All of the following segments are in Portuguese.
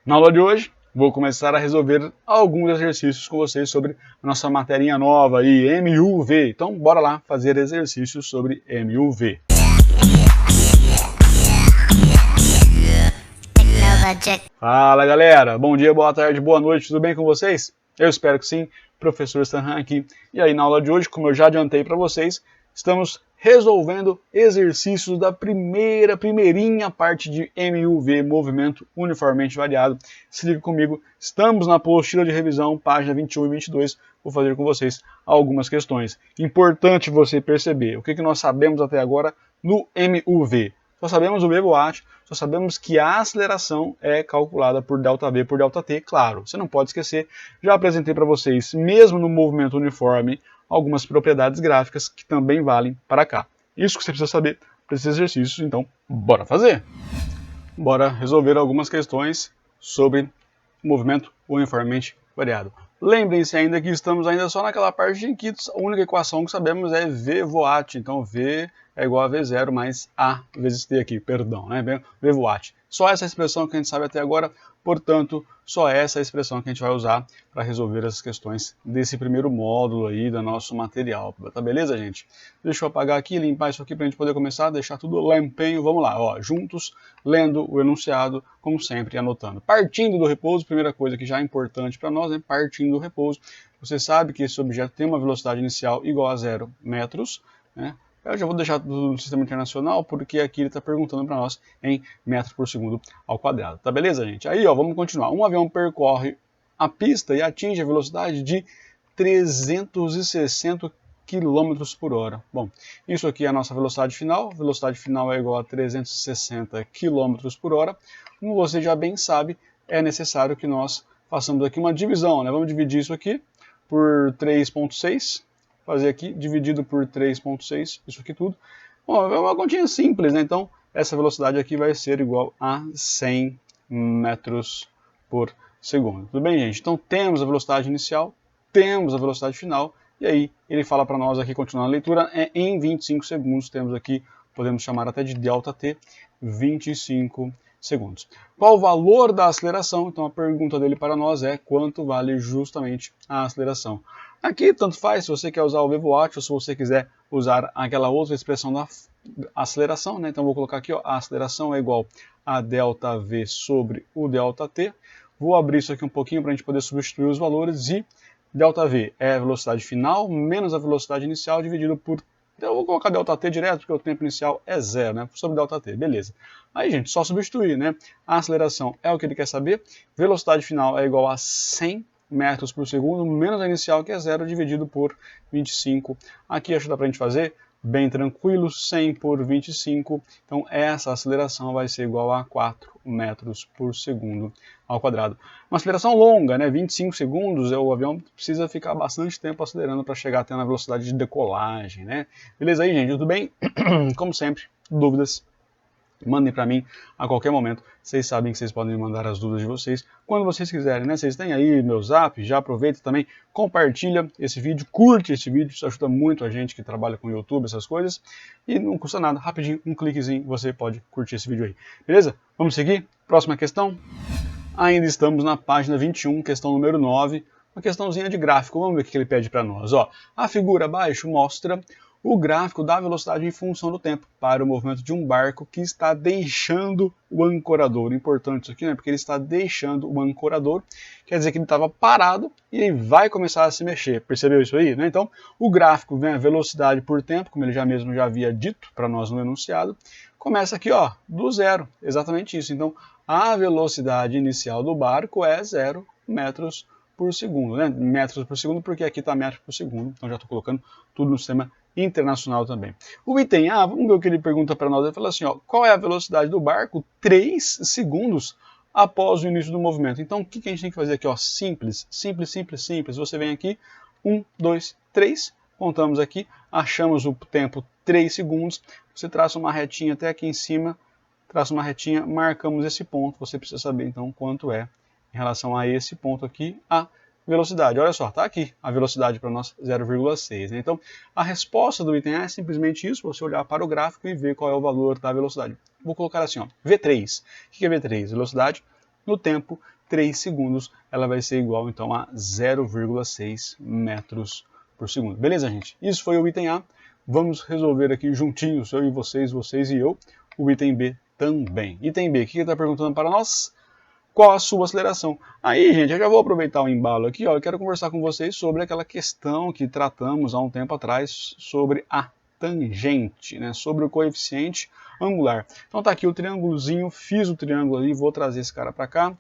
Na aula de hoje, vou começar a resolver alguns exercícios com vocês sobre a nossa materinha nova aí, MUV. Então, bora lá fazer exercícios sobre MUV. Fala galera, bom dia, boa tarde, boa noite, tudo bem com vocês? Eu espero que sim, professor Sanhan aqui. E aí na aula de hoje, como eu já adiantei para vocês, estamos resolvendo exercícios da primeirinha parte de MUV, Movimento Uniformemente Variado. Se liga comigo, estamos na apostila de revisão, página 21 e 22, vou fazer com vocês algumas questões. Importante você perceber o que nós sabemos até agora no MUV. Só sabemos o VWatt, só sabemos que a aceleração é calculada por ΔV por ΔT, claro, você não pode esquecer, já apresentei para vocês, mesmo no movimento uniforme, algumas propriedades gráficas que também valem para cá. Isso que você precisa saber para esses exercícios, então bora fazer! Bora resolver algumas questões sobre movimento uniformemente variado. Lembrem-se ainda que estamos ainda só naquela parte em que a única equação que sabemos é VWatt, então V é igual a V0 mais A vezes T aqui, perdão, né? VWatt. Só essa expressão que a gente sabe até agora, portanto, só essa expressão que a gente vai usar para resolver as questões desse primeiro módulo aí do nosso material. Tá beleza, gente? Deixa eu apagar aqui, limpar isso aqui para a gente poder começar, deixar tudo limpenho. Vamos lá, ó, juntos, lendo o enunciado, como sempre, anotando. Partindo do repouso, primeira coisa que já é importante para nós, né? Partindo do repouso. Você sabe que esse objeto tem uma velocidade inicial igual a 0 metros, né? Eu já vou deixar do sistema internacional, porque aqui ele está perguntando para nós em metros por segundo ao quadrado. Tá beleza, gente? Aí, ó, vamos continuar. Um avião percorre a pista e atinge a velocidade de 360 km por hora. Bom, isso aqui é a nossa velocidade final. A velocidade final é igual a 360 km por hora. Como você já bem sabe, é necessário que nós façamos aqui uma divisão, né? Vamos dividir isso aqui por 3,6. Fazer aqui, dividido por 3,6, isso aqui tudo. Bom, é uma continha simples, né? Então, essa velocidade aqui vai ser igual a 100 metros por segundo. Tudo bem, gente? Então, temos a velocidade inicial, temos a velocidade final, e aí ele fala para nós aqui, continuando a leitura, em 25 segundos, temos aqui, podemos chamar até de ΔT, 25 segundos. Qual o valor da aceleração? Então, a pergunta dele para nós é quanto vale justamente a aceleração. Aqui, tanto faz se você quer usar o VWatt ou se você quiser usar aquela outra expressão da aceleração, né? Então, vou colocar aqui, ó, a aceleração é igual a ΔV sobre o ΔT. Vou abrir isso aqui um pouquinho para a gente poder substituir os valores e ΔV é a velocidade final menos a velocidade inicial dividido por... Eu vou colocar ΔT direto porque o tempo inicial é 0, né? Sobre ΔT, beleza. Aí, gente, só substituir, né? A aceleração é o que ele quer saber. Velocidade final é igual a 100 metros por segundo, menos a inicial, que é 0, dividido por 25. Aqui acho que dá para a gente fazer bem tranquilo, 100 por 25. Então, essa aceleração vai ser igual a 4 metros por segundo ao quadrado. Uma aceleração longa, né? 25 segundos, o avião precisa ficar bastante tempo acelerando para chegar até na velocidade de decolagem, né? Beleza aí, gente? Tudo bem? Como sempre, dúvidas? Mandem para mim a qualquer momento. Vocês sabem que vocês podem mandar as dúvidas de vocês quando vocês quiserem, né? Vocês têm aí meu zap, já aproveita também, compartilha esse vídeo, curte esse vídeo, isso ajuda muito a gente que trabalha com YouTube, essas coisas. E não custa nada, rapidinho, um cliquezinho, você pode curtir esse vídeo aí. Beleza? Vamos seguir? Próxima questão. Ainda estamos na página 21, questão número 9. Uma questãozinha de gráfico, vamos ver o que ele pede para nós. Ó, a figura abaixo mostra o gráfico da velocidade em função do tempo para o movimento de um barco que está deixando o ancorador. Importante isso aqui, né? Porque ele está deixando o ancorador, quer dizer que ele estava parado e ele vai começar a se mexer. Percebeu isso aí, né? Então, o gráfico vem a velocidade por tempo, como ele já mesmo já havia dito para nós no enunciado. Começa aqui, ó, do zero, exatamente isso. Então, a velocidade inicial do barco é 0 metros por segundo, né? Metros por segundo, porque aqui está metros por segundo, então já estou colocando tudo no sistema internacional também. O item A, vamos ver o que ele pergunta para nós. Ele fala assim, ó, qual é a velocidade do barco 3 segundos após o início do movimento? Então, o que a gente tem que fazer aqui? Ó, simples, simples, simples, simples. Você vem aqui, 1, 2, 3, contamos aqui, achamos o tempo 3 segundos, você traça uma retinha até aqui em cima, traça uma retinha, marcamos esse ponto, você precisa saber então quanto é em relação a esse ponto aqui, a velocidade. Olha só, está aqui a velocidade para nós 0,6. Né? Então, a resposta do item A é simplesmente isso, você olhar para o gráfico e ver qual é o valor da velocidade. Vou colocar assim, ó, V3. O que é V3? Velocidade no tempo 3 segundos, ela vai ser igual então a 0,6 metros por segundo. Beleza, gente? Isso foi o item A. Vamos resolver aqui juntinhos, eu e vocês, vocês e eu, o item B também. Item B, o que ele está perguntando para nós? Qual a sua aceleração? Aí, gente, eu já vou aproveitar o embalo aqui, ó, eu quero conversar com vocês sobre aquela questão que tratamos há um tempo atrás sobre a tangente, né, sobre o coeficiente angular. Então tá aqui o triângulozinho, fiz o triângulo ali, vou trazer esse cara para cá,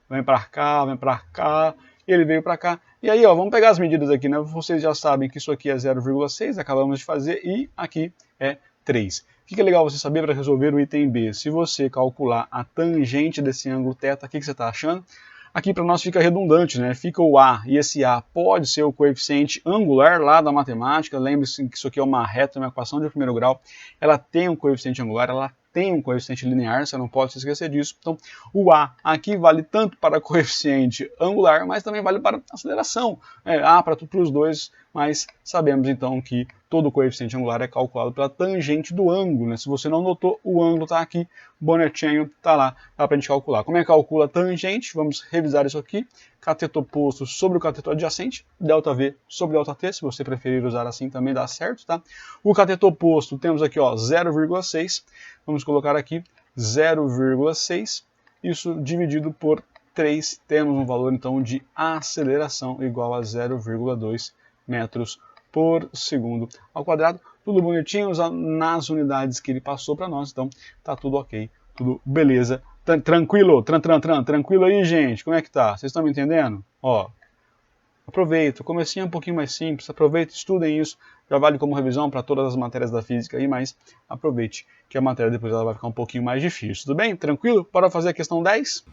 vem para cá, ele veio para cá. E aí, ó, vamos pegar as medidas aqui, né? Vocês já sabem que isso aqui é 0,6, acabamos de fazer, e aqui é 3. O que é legal você saber para resolver o item B? Se você calcular a tangente desse ângulo θ, o que você está achando? Aqui para nós fica redundante, né? Fica o A, e esse A pode ser o coeficiente angular lá da matemática. Lembre-se que isso aqui é uma reta, uma equação de primeiro grau. Ela tem um coeficiente angular, ela tem um coeficiente linear, você não pode se esquecer disso. Então, o A aqui vale tanto para coeficiente angular, mas também vale para aceleração. A para os dois, mas sabemos então que todo coeficiente angular é calculado pela tangente do ângulo, né? Se você não notou, o ângulo está aqui, bonitinho, está lá, dá para a gente calcular. Como é que calcula a tangente? Vamos revisar isso aqui. Cateto oposto sobre o cateto adjacente, ΔV sobre ΔT, se você preferir usar assim também dá certo, tá? O cateto oposto temos aqui, ó, 0,6, vamos colocar aqui 0,6, isso dividido por 3, temos um valor então de aceleração igual a 0,2 metros por segundo ao quadrado, tudo bonitinho nas unidades que ele passou para nós, então tá tudo ok, tudo beleza. Tranquilo, tranquilo aí, gente, como é que tá? Vocês estão me entendendo? Ó, aproveita, o comecinho é um pouquinho mais simples, aproveita, estudem isso, já vale como revisão para todas as matérias da física aí, mas aproveite que a matéria depois ela vai ficar um pouquinho mais difícil, tudo bem? Tranquilo? Bora fazer a questão 10?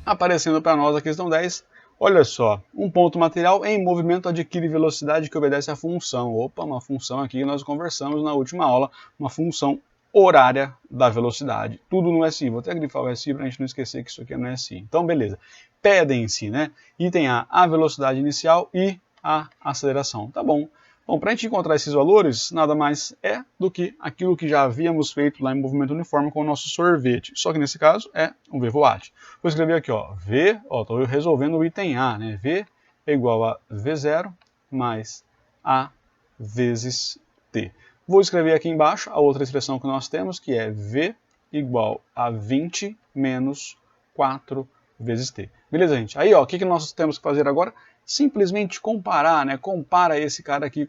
Aparecendo para nós a questão 10, olha só, um ponto material em movimento adquire velocidade que obedece à função. Opa, uma função aqui que nós conversamos na última aula, uma função horária da velocidade. Tudo no SI. Vou até grifar o SI para a gente não esquecer que isso aqui é no SI. Então, beleza. Pedem-se, né? Item A velocidade inicial e a aceleração. Tá bom. Bom, para a gente encontrar esses valores, nada mais é do que aquilo que já havíamos feito lá em movimento uniforme com o nosso sorvete. Só que nesse caso é um V volátil. Vou escrever aqui, ó, V, ó, estou resolvendo o item A, né? V é igual a V0 mais A vezes T. Vou escrever aqui embaixo a outra expressão que nós temos, que é V igual a 20 menos 4 vezes T. Beleza, gente? Aí, ó, o que nós temos que fazer agora? Simplesmente comparar, né? Compara esse cara aqui,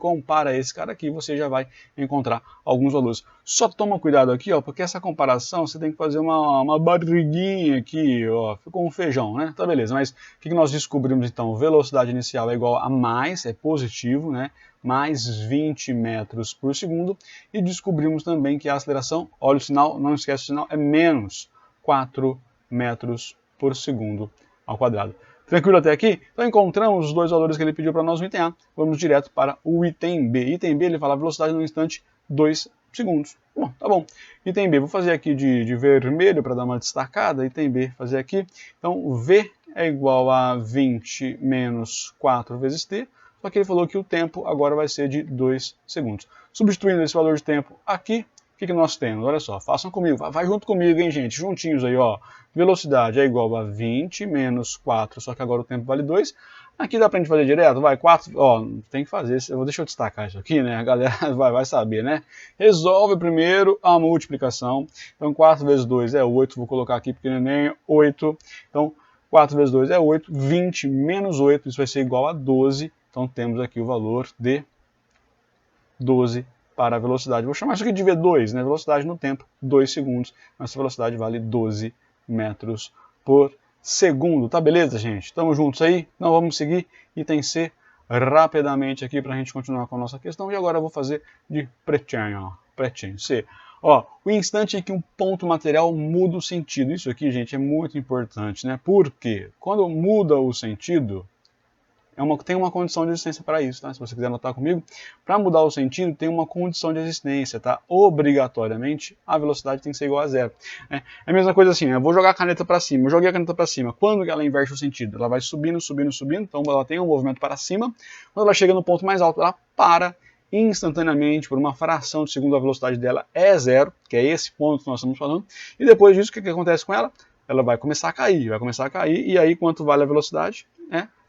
você já vai encontrar alguns valores. Só toma cuidado aqui, ó, porque essa comparação você tem que fazer uma barriguinha aqui, ó, ficou um feijão, né? Tá beleza, mas o que nós descobrimos então? Velocidade inicial é igual a mais, é positivo, né? Mais 20 metros por segundo, e descobrimos também que a aceleração, olha o sinal, não esquece o sinal, é menos 4 metros por segundo ao quadrado. Tranquilo até aqui? Então encontramos os dois valores que ele pediu para nós no item A. Vamos direto para o item B. Item B ele fala velocidade no instante 2 segundos. Bom, tá bom. Item B, vou fazer aqui de vermelho para dar uma destacada. Item B, fazer aqui. Então V é igual a 20 menos 4 vezes T. Só que ele falou que o tempo agora vai ser de 2 segundos. Substituindo esse valor de tempo aqui, o que nós temos? Olha só, façam comigo, vai junto comigo, hein, gente, juntinhos aí, ó. Velocidade é igual a 20 menos 4, só que agora o tempo vale 2. Aqui dá pra gente fazer direto, vai, 4, ó, tem que fazer, deixa eu destacar isso aqui, né, a galera vai saber, né. Resolve primeiro a multiplicação, então 4 vezes 2 é 8, vou colocar aqui pequenininho, 8, então 4 vezes 2 é 8, 20 menos 8, isso vai ser igual a 12, então temos aqui o valor de 12 para a velocidade. Vou chamar isso aqui de V2, né? Velocidade no tempo, 2 segundos. Nossa velocidade vale 12 metros por segundo. Tá beleza, gente? Estamos juntos aí? Então vamos seguir item C rapidamente aqui para a gente continuar com a nossa questão. E agora eu vou fazer de pretinho, ó. Pretinho, C. Ó, o instante em que um ponto material muda o sentido. Isso aqui, gente, é muito importante, né? Porque quando muda o sentido, tem uma condição de existência para isso, tá? Se você quiser anotar comigo, para mudar o sentido tem uma condição de existência, tá? Obrigatoriamente a velocidade tem que ser igual a zero. É a mesma coisa assim, né? Eu vou jogar a caneta para cima, eu joguei a caneta para cima, quando ela inverte o sentido? Ela vai subindo, então ela tem um movimento para cima, quando ela chega no ponto mais alto, ela para instantaneamente, por uma fração de segundo, a velocidade dela é zero, que é esse ponto que nós estamos falando, e depois disso, o que acontece com ela? ela vai começar a cair, e aí quanto vale a velocidade?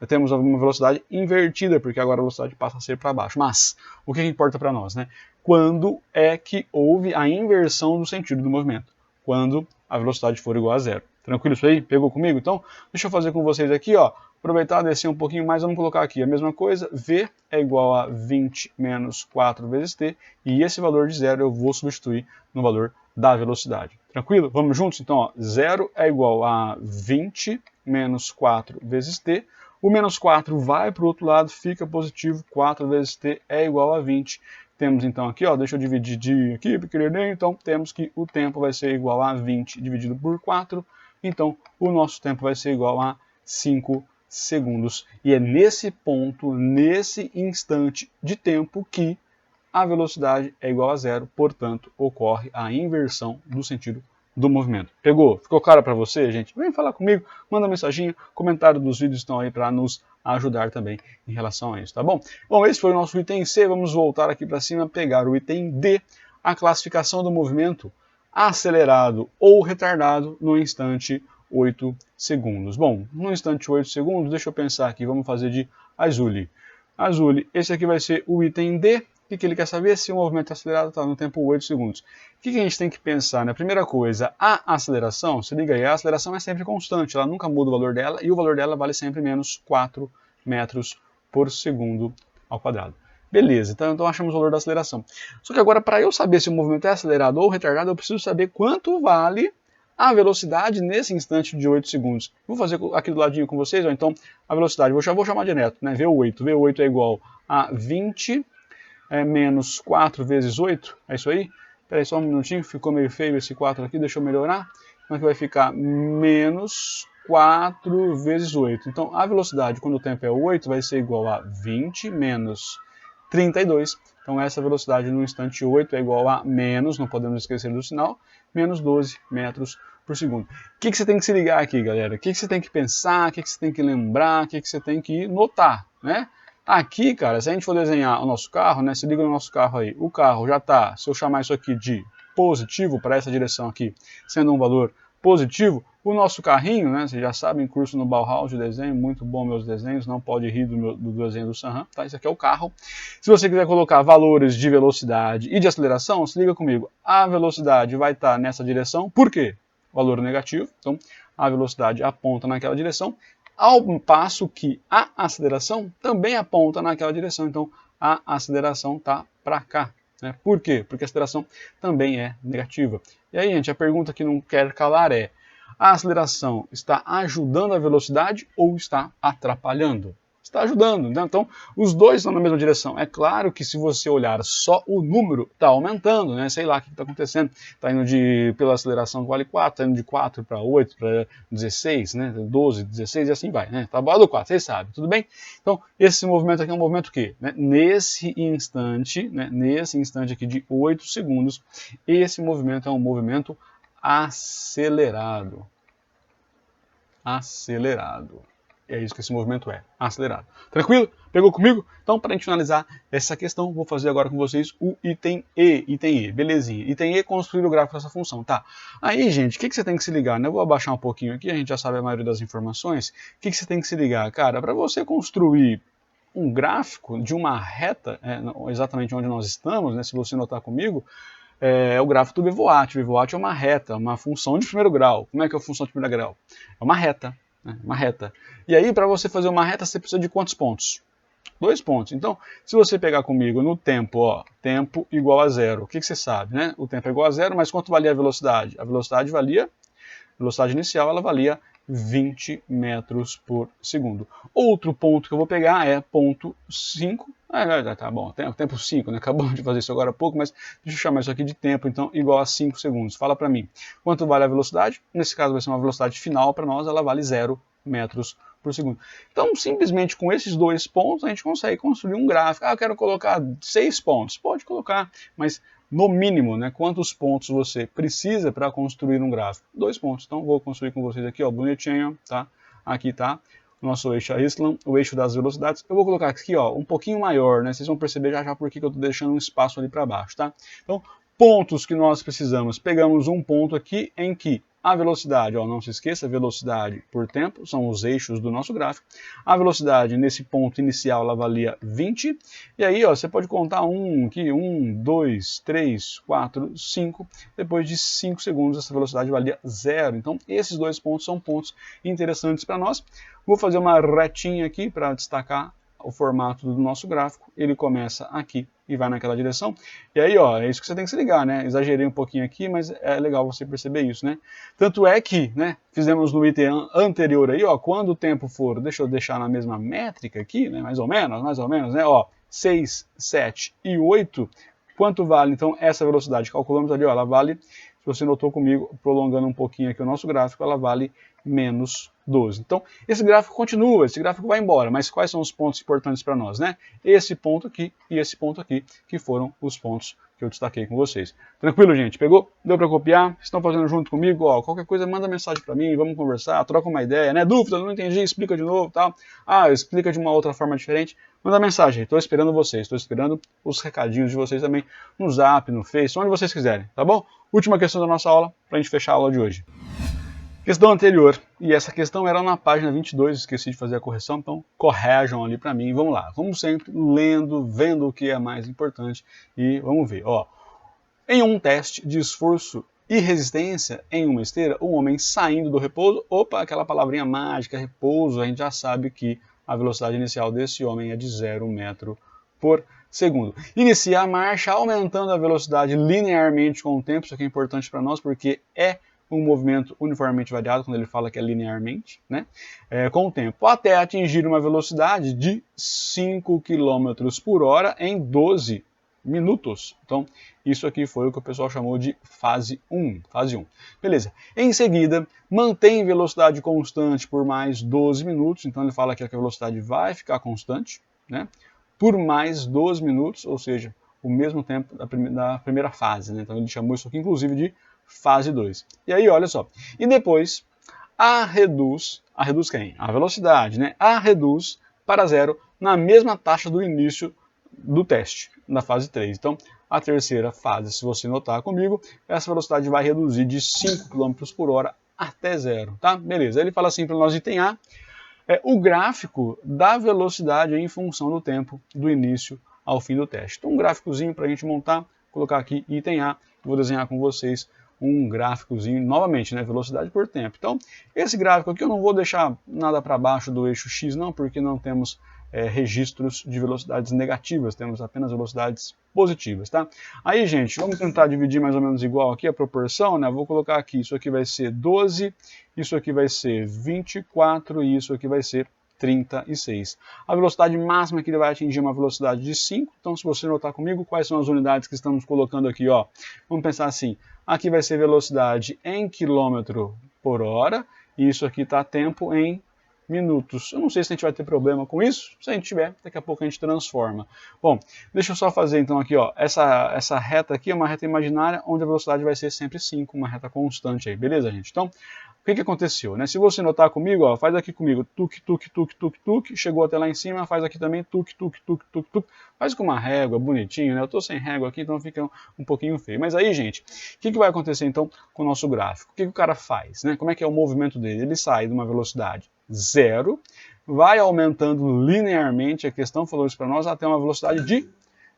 Temos uma velocidade invertida, porque agora a velocidade passa a ser para baixo. Mas, o que importa para nós? Né? Quando é que houve a inversão do sentido do movimento? Quando a velocidade for igual a zero. Tranquilo isso aí? Pegou comigo? Então, deixa eu fazer com vocês aqui, ó. Aproveitar, descer um pouquinho mais, vamos colocar aqui a mesma coisa. V é igual a 20 menos 4 vezes t, e esse valor de zero eu vou substituir no valor da velocidade. Tranquilo? Vamos juntos? Então, ó, 0 é igual a 20 menos 4 vezes t. O menos 4 vai para o outro lado, fica positivo, 4 vezes t é igual a 20. Temos então aqui, ó, deixa eu dividir aqui, então temos que o tempo vai ser igual a 20 dividido por 4, então o nosso tempo vai ser igual a 5 segundos. E é nesse ponto, nesse instante de tempo que a velocidade é igual a zero, portanto, ocorre a inversão do sentido do movimento. Pegou? Ficou claro para você, gente? Vem falar comigo, manda mensagem, comentário dos vídeos estão aí para nos ajudar também em relação a isso, tá bom? Bom, esse foi o nosso item C, vamos voltar aqui para cima, pegar o item D, a classificação do movimento acelerado ou retardado no instante 8 segundos. Bom, no instante 8 segundos, deixa eu pensar aqui, vamos fazer de Azuli. Azuli, esse aqui vai ser o item D. O que ele quer saber? Se o movimento é acelerado está no tempo 8 segundos. O que a gente tem que pensar? Né? Primeira coisa, a aceleração, se liga aí, a aceleração é sempre constante, ela nunca muda o valor dela, e o valor dela vale sempre menos 4 metros por segundo ao quadrado. Beleza, então achamos o valor da aceleração. Só que agora, para eu saber se o movimento é acelerado ou retardado, eu preciso saber quanto vale a velocidade nesse instante de 8 segundos. Vou fazer aqui do ladinho com vocês, ó, então a velocidade, já vou chamar direto, né? V8 é igual a 20 menos 4 vezes 8, é isso aí? Espera aí só um minutinho, ficou meio feio esse 4 aqui, deixa eu melhorar. Então aqui vai ficar menos 4 vezes 8. Então a velocidade quando o tempo é 8 vai ser igual a 20 menos 32. Então essa velocidade no instante 8 é igual a menos, não podemos esquecer do sinal, menos 12 metros por segundo. O que você tem que se ligar aqui, galera? O que você tem que pensar, o que você tem que lembrar, o que você tem que notar, né? Aqui, cara, se a gente for desenhar o nosso carro, né, se liga no nosso carro aí, o carro já está, se eu chamar isso aqui de positivo, para essa direção aqui, sendo um valor positivo, o nosso carrinho, né, vocês já sabem, curso no Bauhaus de desenho, muito bom meus desenhos, não pode rir do desenho do Sanhan, tá? Isso aqui é o carro. Se você quiser colocar valores de velocidade e de aceleração, se liga comigo, a velocidade vai estar nessa direção, por quê? Valor negativo, então a velocidade aponta naquela direção, ao passo que a aceleração também aponta naquela direção. Então, a aceleração está para cá. Né? Por quê? Porque a aceleração também é negativa. E aí, gente, a pergunta que não quer calar é: a aceleração está ajudando a velocidade ou está atrapalhando? Está ajudando, né? Então os dois estão na mesma direção. É claro que se você olhar só o número, está aumentando, né? Sei lá o que está acontecendo. Está indo pela aceleração que vale 4, está indo de 4 para 8, para 16, né? 12, 16 e assim vai, né? Tá bom do 4, vocês sabem, tudo bem? Então esse movimento aqui é um movimento que, né? Nesse instante aqui de 8 segundos, esse movimento é um movimento acelerado. Acelerado. É isso que esse movimento é, acelerado. Tranquilo? Pegou comigo? Então, para a gente finalizar essa questão, vou fazer agora com vocês o item E. Item E, belezinha. Item E, construir o gráfico dessa função, tá? Aí, gente, o que você tem que se ligar? Né? Eu vou abaixar um pouquinho aqui, a gente já sabe a maioria das informações. O que você tem que se ligar? Cara, para você construir um gráfico de uma reta, exatamente onde nós estamos, né? Se você notar comigo, é o gráfico do VVOAT. O VVOAT é uma reta, uma função de primeiro grau. Como é que é a função de primeiro grau? É uma reta. Uma reta. E aí, para você fazer uma reta, você precisa de quantos pontos? 2 pontos. Então, se você pegar comigo no tempo, ó, tempo igual a zero, o que você sabe, né? O tempo é igual a zero, mas quanto valia a velocidade? A velocidade inicial, ela valia 20 metros por segundo. Outro ponto que eu vou pegar é ponto 5. Tá bom, tempo 5, né? Acabamos de fazer isso agora há pouco, mas deixa eu chamar isso aqui de tempo, então, igual a 5 segundos. Fala para mim, quanto vale a velocidade? Nesse caso vai ser uma velocidade final para nós, ela vale 0 metros por segundo. Então, simplesmente com esses 2 pontos, a gente consegue construir um gráfico. Eu quero colocar 6 pontos. Pode colocar, mas no mínimo, né, quantos pontos você precisa para construir um gráfico? 2 pontos. Então, vou construir com vocês aqui, ó, bonitinho, tá? Aqui tá o nosso eixo Y, o eixo das velocidades. Eu vou colocar aqui, ó, um pouquinho maior, né? Vocês vão perceber já por que eu estou deixando um espaço ali para baixo, tá? Então, pontos que nós precisamos. Pegamos um ponto aqui em que a velocidade, ó, não se esqueça, velocidade por tempo, são os eixos do nosso gráfico. A velocidade nesse ponto inicial ela valia 20, e aí ó, você pode contar aqui, 1, 2, 3, 4, 5, depois de 5 segundos essa velocidade valia 0. Então esses dois pontos são pontos interessantes para nós. Vou fazer uma retinha aqui para destacar o formato do nosso gráfico. Ele começa aqui e vai naquela direção. E aí, ó, é isso que você tem que se ligar, né? Exagerei um pouquinho aqui, mas é legal você perceber isso, né? Tanto é que, né, fizemos no item anterior aí, ó, quando o tempo for, deixa eu deixar na mesma métrica aqui, né, mais ou menos, né, ó, 6, 7 e 8, quanto vale, então, essa velocidade? Calculamos ali, ó, ela vale, se você notou comigo, prolongando um pouquinho aqui o nosso gráfico, ela vale menos 12. Então, esse gráfico continua, esse gráfico vai embora, mas quais são os pontos importantes para nós, né? Esse ponto aqui e esse ponto aqui, que foram os pontos que eu destaquei com vocês. Tranquilo, gente? Pegou? Deu para copiar? Estão fazendo junto comigo? Ó, qualquer coisa, manda mensagem para mim, vamos conversar, troca uma ideia, né? Dúvida, não entendi, explica de novo, tal. Ah, explica de uma outra forma diferente. Manda mensagem, estou esperando vocês, estou esperando os recadinhos de vocês também no Zap, no Face, onde vocês quiserem, tá bom? Última questão da nossa aula, para a gente fechar a aula de hoje. Questão anterior, e essa questão era na página 22, esqueci de fazer a correção, então corrijam ali para mim, vamos lá. Vamos sempre lendo, vendo o que é mais importante e vamos ver. Ó, em um teste de esforço e resistência em uma esteira, um homem saindo do repouso, opa, aquela palavrinha mágica, repouso, a gente já sabe que a velocidade inicial desse homem é de 0 metro por segundo. Inicia a marcha aumentando a velocidade linearmente com o tempo, isso aqui é importante para nós porque é um movimento uniformemente variado, quando ele fala que é linearmente, né? Com o tempo, até atingir uma velocidade de 5 km por hora em 12 minutos. Então, isso aqui foi o que o pessoal chamou de fase 1. Fase 1. Beleza. Em seguida, mantém velocidade constante por mais 12 minutos. Então, ele fala que a velocidade vai ficar constante, né? Por mais 12 minutos, ou seja, o mesmo tempo da primeira fase, né? Então, ele chamou isso aqui, inclusive, de fase 2. E aí, olha só. E depois, reduz quem? A velocidade, né? Reduz para 0 na mesma taxa do início do teste, na fase 3. Então, a terceira fase, se você notar comigo, essa velocidade vai reduzir de 5 km por hora até 0, tá? Beleza. Ele fala assim para nós, item A, o gráfico da velocidade em função do tempo do início ao fim do teste. Então, um gráficozinho para a gente montar, colocar aqui item A, vou desenhar com vocês um gráficozinho, novamente, né, velocidade por tempo. Então, esse gráfico aqui eu não vou deixar nada para baixo do eixo X não, porque não temos registros de velocidades negativas, temos apenas velocidades positivas, tá? Aí, gente, vamos tentar dividir mais ou menos igual aqui a proporção, né? Vou colocar aqui, isso aqui vai ser 12, isso aqui vai ser 24 e isso aqui vai ser 36. A velocidade máxima que ele vai atingir é uma velocidade de 5, então se você notar comigo, quais são as unidades que estamos colocando aqui, ó? Vamos pensar assim, aqui vai ser velocidade em quilômetro por hora, e isso aqui está tempo em minutos. Eu não sei se a gente vai ter problema com isso, se a gente tiver, daqui a pouco a gente transforma. Bom, deixa eu só fazer então aqui, ó, essa reta aqui é uma reta imaginária, onde a velocidade vai ser sempre 5, uma reta constante aí, beleza, gente? Então, o que aconteceu, né? Se você notar comigo, ó, faz aqui comigo, tuque, tuque, tuque, tuque, tuque, chegou até lá em cima, faz aqui também, tuque, tuque, tuque, tuque, tuque, faz com uma régua, bonitinho, né? Eu tô sem régua aqui, então fica um pouquinho feio. Mas aí, gente, o que vai acontecer então com o nosso gráfico? O que o cara faz, né? Como é que é o movimento dele? Ele sai de uma velocidade 0, vai aumentando linearmente, a questão falou isso para nós, até uma velocidade de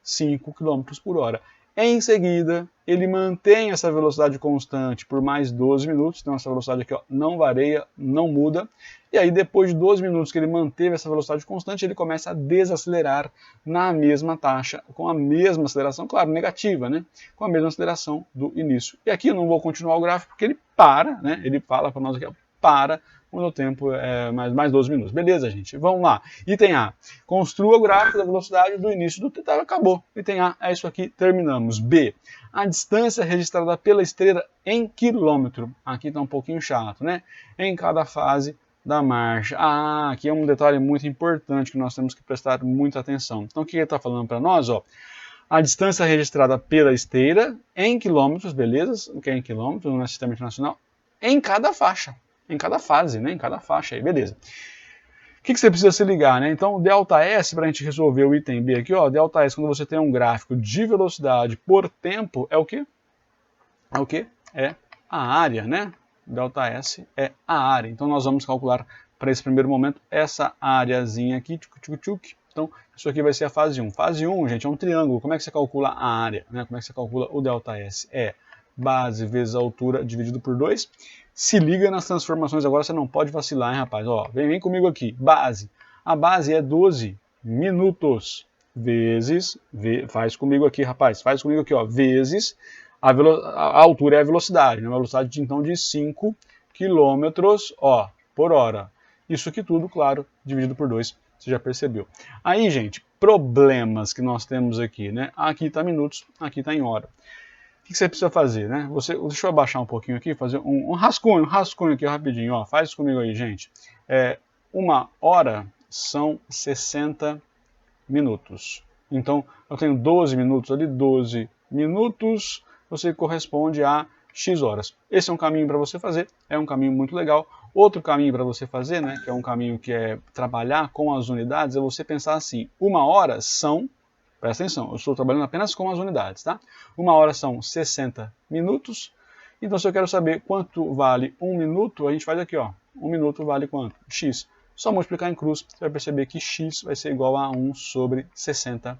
5 km por hora. Em seguida, ele mantém essa velocidade constante por mais 12 minutos, então essa velocidade aqui ó, não varia, não muda. E aí depois de 12 minutos que ele manteve essa velocidade constante, ele começa a desacelerar na mesma taxa, com a mesma aceleração, claro, negativa, né? Com a mesma aceleração do início. E aqui eu não vou continuar o gráfico porque ele para, né? Ele fala para nós aqui, ó, para quando o tempo é mais 12 minutos. Beleza, gente? Vamos lá. Item A. Construa o gráfico da velocidade do início do teste. Acabou. Item A é isso aqui. Terminamos. B. A distância registrada pela esteira em quilômetro. Aqui está um pouquinho chato, né? Em cada fase da marcha. Aqui é um detalhe muito importante que nós temos que prestar muita atenção. Então, o que ele está falando para nós? Ó, a distância registrada pela esteira em quilômetros, beleza? O que é em quilômetros no sistema internacional? Em cada faixa. Em cada fase, né? Em cada faixa aí, beleza. O que você precisa se ligar, né? Então, ΔS, para a gente resolver o item B aqui, ó, ΔS, quando você tem um gráfico de velocidade por tempo, é o quê? É o quê? É a área, né? ΔS é a área. Então nós vamos calcular para esse primeiro momento essa areazinha aqui, Então isso aqui vai ser a fase 1. Fase 1, gente, é um triângulo. Como é que você calcula a área? Né? Como é que você calcula o ΔS? É base vezes a altura dividido por 2. Se liga nas transformações agora, você não pode vacilar, hein, rapaz? Ó, vem comigo aqui. Base. A base é 12 minutos vezes, faz comigo aqui, rapaz, faz comigo aqui, ó, vezes a altura é a velocidade, né? Uma velocidade então de 5 km por hora. Isso aqui tudo, claro, dividido por 2, você já percebeu. Aí, gente, problemas que nós temos aqui, né? Aqui está minutos, aqui está em hora. O que você precisa fazer, né? Deixa eu abaixar um pouquinho aqui, fazer um rascunho aqui rapidinho, ó. Faz comigo aí, gente. 1 hora são 60 minutos. Então, eu tenho 12 minutos ali, 12 minutos, você corresponde a X horas. Esse é um caminho para você fazer, é um caminho muito legal. Outro caminho para você fazer, né, que é um caminho que é trabalhar com as unidades, é você pensar assim, 1 hora são, presta atenção, eu estou trabalhando apenas com as unidades, tá? 1 hora são 60 minutos, então se eu quero saber quanto vale 1 minuto, a gente faz aqui, ó, 1 minuto vale quanto? X. Só multiplicar em cruz, você vai perceber que x vai ser igual a 1 sobre 60.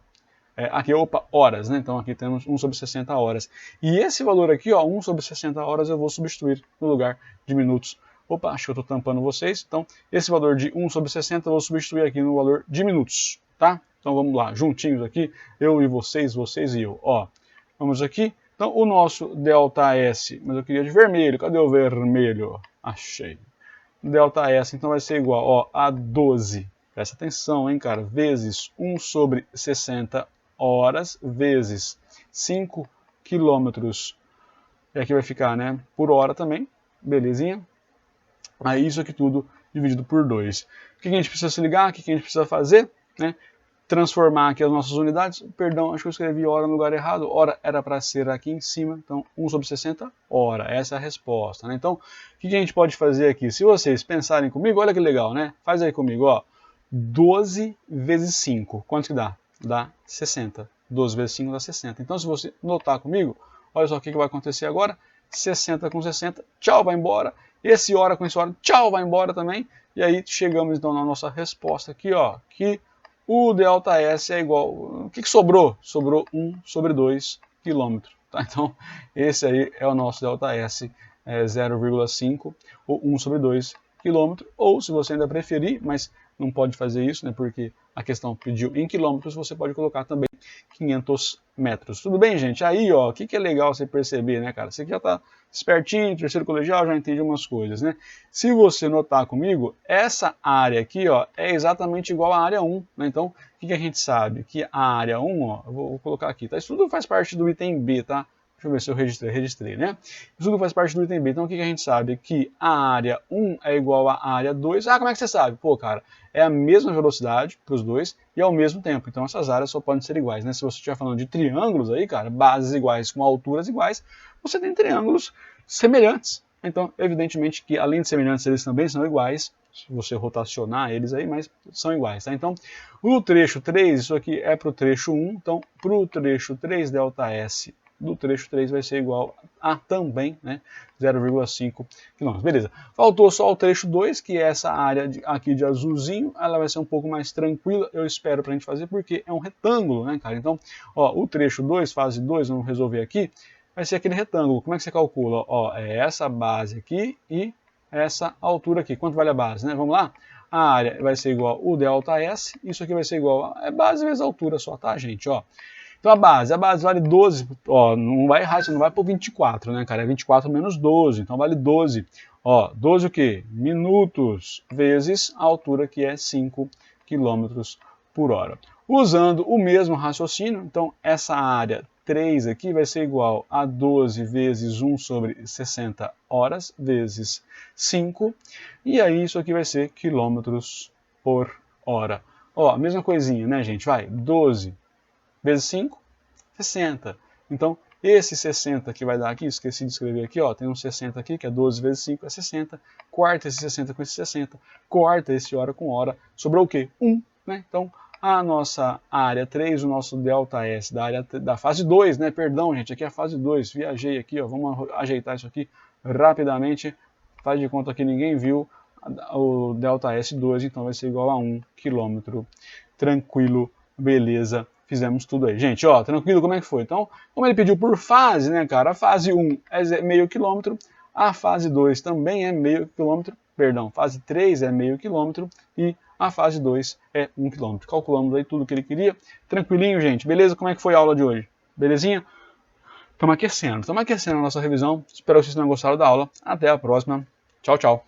Horas, né? Então aqui temos 1 sobre 60 horas. E esse valor aqui, ó, 1 sobre 60 horas, eu vou substituir no lugar de minutos. Acho que eu estou tampando vocês. Então, esse valor de 1 sobre 60 eu vou substituir aqui no valor de minutos, tá? Então vamos lá, juntinhos aqui, eu e vocês e eu. Ó, vamos aqui. Então o nosso ΔS, mas eu queria de vermelho, cadê o vermelho? Achei. ΔS, então vai ser igual, ó, a 12, presta atenção, hein, cara, vezes 1 sobre 60 horas, vezes 5 quilômetros, e aqui vai ficar, né, por hora também, belezinha? Aí isso aqui tudo dividido por 2. O que a gente precisa se ligar, o que a gente precisa fazer, né? Transformar aqui as nossas unidades, perdão, acho que eu escrevi hora no lugar errado, hora era para ser aqui em cima, então 1 sobre 60, hora, essa é a resposta, né? Então, o que a gente pode fazer aqui? Se vocês pensarem comigo, olha que legal, né? Faz aí comigo, ó, 12 vezes 5, quanto que dá? Dá 60, 12 vezes 5 dá 60, então se você notar comigo, olha só o que vai acontecer agora, 60 com 60, tchau, vai embora, esse hora com esse hora, tchau, vai embora também, e aí chegamos então na nossa resposta aqui, ó, que o ΔS é igual, o que sobrou? Sobrou 1 sobre 2 km. Tá? Então, esse aí é o nosso ΔS, 0,5 ou 1 sobre 2 km. Ou, se você ainda preferir, mas não pode fazer isso, né, porque a questão pediu em quilômetros, você pode colocar também 500 metros. Tudo bem, gente? Aí, ó, o que é legal você perceber, né, cara? Você que já está espertinho, terceiro colegial, já entende umas coisas, né? Se você notar comigo, essa área aqui, ó, é exatamente igual à área 1, né? Então, o que a gente sabe? Que a área 1, ó, eu vou colocar aqui, tá? Isso tudo faz parte do item B, tá? Deixa eu ver se eu registrei, né? Isso tudo faz parte do item B. Então, o que a gente sabe? Que a área 1 é igual à área 2. Ah, como é que você sabe? Pô, cara, é a mesma velocidade para os dois e ao mesmo tempo. Então, essas áreas só podem ser iguais, né? Se você estiver falando de triângulos aí, cara, bases iguais com alturas iguais, você tem triângulos semelhantes. Então, evidentemente que, além de semelhantes, eles também são iguais. Se você rotacionar eles aí, mas são iguais, tá? Então, o trecho 3, isso aqui é para o trecho 1. Então, para o trecho 3, ΔS do trecho 3 vai ser igual a também, né, 0,5 km. Beleza. Faltou só o trecho 2, que é essa área aqui de azulzinho. Ela vai ser um pouco mais tranquila, eu espero, para a gente fazer, porque é um retângulo, né, cara? Então, ó, o trecho 2, fase 2, vamos resolver aqui, vai ser aquele retângulo. Como é que você calcula? Ó, é essa base aqui e essa altura aqui. Quanto vale a base, né? Vamos lá? A área vai ser igual o ΔS, isso aqui vai ser igual a base vezes a altura só, tá, gente? Ó. Então a base vale 12, ó, não vai errar, você não vai por 24, né, cara? É 24 menos 12, então vale 12. Ó, 12 o quê? Minutos vezes a altura, que é 5 km por hora. Usando o mesmo raciocínio, então essa área 3 aqui vai ser igual a 12 vezes 1 sobre 60 horas vezes 5, e aí isso aqui vai ser quilômetros por hora. Ó, a mesma coisinha, né, gente? Vai, 12 vezes 5, 60. Então, esse 60 que vai dar aqui, esqueci de escrever aqui, ó, tem um 60 aqui, que é 12 vezes 5 é 60. Corta esse 60 com esse 60. Corta esse hora com hora. Sobrou o quê? 1, né? Então, a nossa área 3, o nosso ΔS da fase 2, né? Perdão, gente, aqui é a fase 2. Viajei aqui, ó, vamos ajeitar isso aqui rapidamente faz de conta que ninguém viu o delta S2, então vai ser igual a 1 km. Tranquilo, beleza, fizemos tudo aí. Gente, ó, tranquilo, como é que foi? Então, como ele pediu por fase, né, cara, a fase 1 é meio quilômetro, a fase 2 também é meio quilômetro, perdão, fase 3 é meio quilômetro e a fase 2 é 1 quilômetro. Calculamos aí tudo que ele queria. Tranquilinho, gente, beleza? Como é que foi a aula de hoje? Belezinha? Estamos aquecendo a nossa revisão. Espero que vocês tenham gostado da aula. Até a próxima. Tchau, tchau.